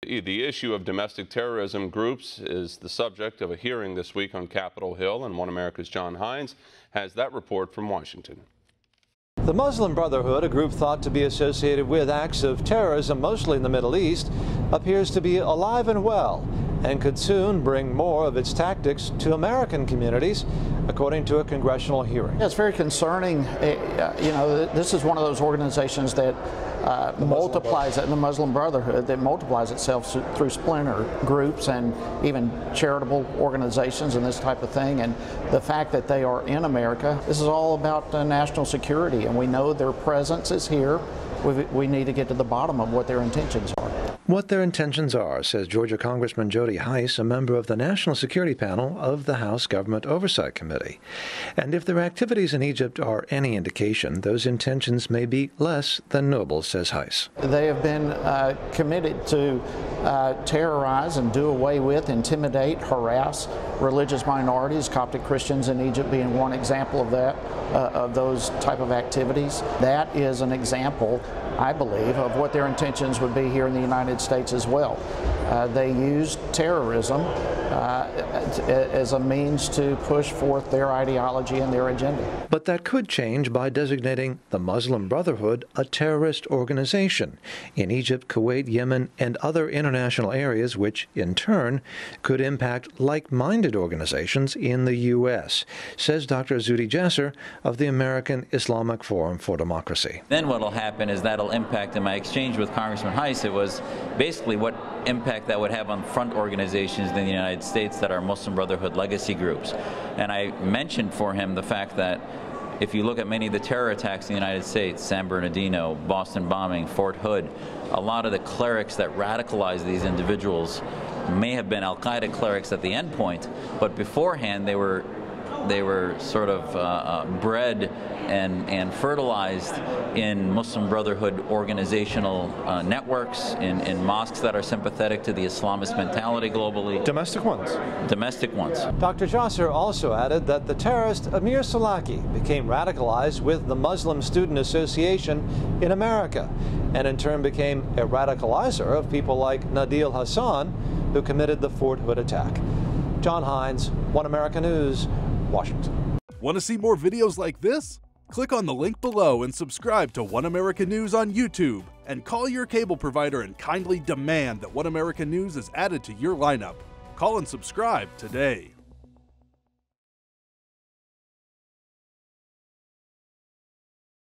The issue of domestic terrorism groups is the subject of a hearing this week on Capitol Hill, and One America's John Hines has that report from Washington. The Muslim Brotherhood, a group thought to be associated with acts of terrorism, mostly in the Middle East, appears to be alive and well and could soon bring more of its tactics to American communities, according to a congressional hearing. It's very concerning. This is one of those organizations that multiplies, the Muslim Brotherhood, that multiplies itself through splinter groups and even charitable organizations and this type of thing. And the fact that they are in America, this is all about national security, and we know their presence is here. We need to get to the bottom of what their intentions are. What their intentions are, says Georgia Congressman Jody Hines, a member of the National Security Panel of the House Government Oversight Committee. And if their activities in Egypt are any indication, those intentions may be less than noble, says Hines. They have been committed to terrorize and do away with, intimidate, harass religious minorities, Coptic Christians in Egypt being one example of that, of those type of activities. That is an example, I believe, of what their intentions would be here in the United States as well. They used terrorism as a means to push forth their ideology and their agenda. But that could change by designating the Muslim Brotherhood a terrorist organization in Egypt, Kuwait, Yemen, and other international areas, which in turn could impact like-minded organizations in the U.S., says Dr. Zuhdi Jasser of the American Islamic Forum for Democracy. Then what will happen is that'll impact, in my exchange with Congressman Hines, it was basically what impact that would have on front organizations in the United States that are Muslim Brotherhood legacy groups. And I mentioned for him the fact that if you look at many of the terror attacks in the United States, San Bernardino, Boston bombing, Fort Hood, a lot of the clerics that radicalized these individuals may have been Al-Qaeda clerics at the end point, but beforehand they were sort of bred and fertilized in Muslim Brotherhood organizational networks, in mosques that are sympathetic to the Islamist mentality globally. Domestic ones. Domestic ones. Dr. Jasser also added that the terrorist Amir Salaki became radicalized with the Muslim Student Association in America, and in turn became a radicalizer of people like Nadil Hassan, who committed the Fort Hood attack. John Hines, One America News, Washington. Want to see more videos like this? Click on the link below and subscribe to One America News on YouTube, and call your cable provider and kindly demand that One America News is added to your lineup. Call and subscribe today.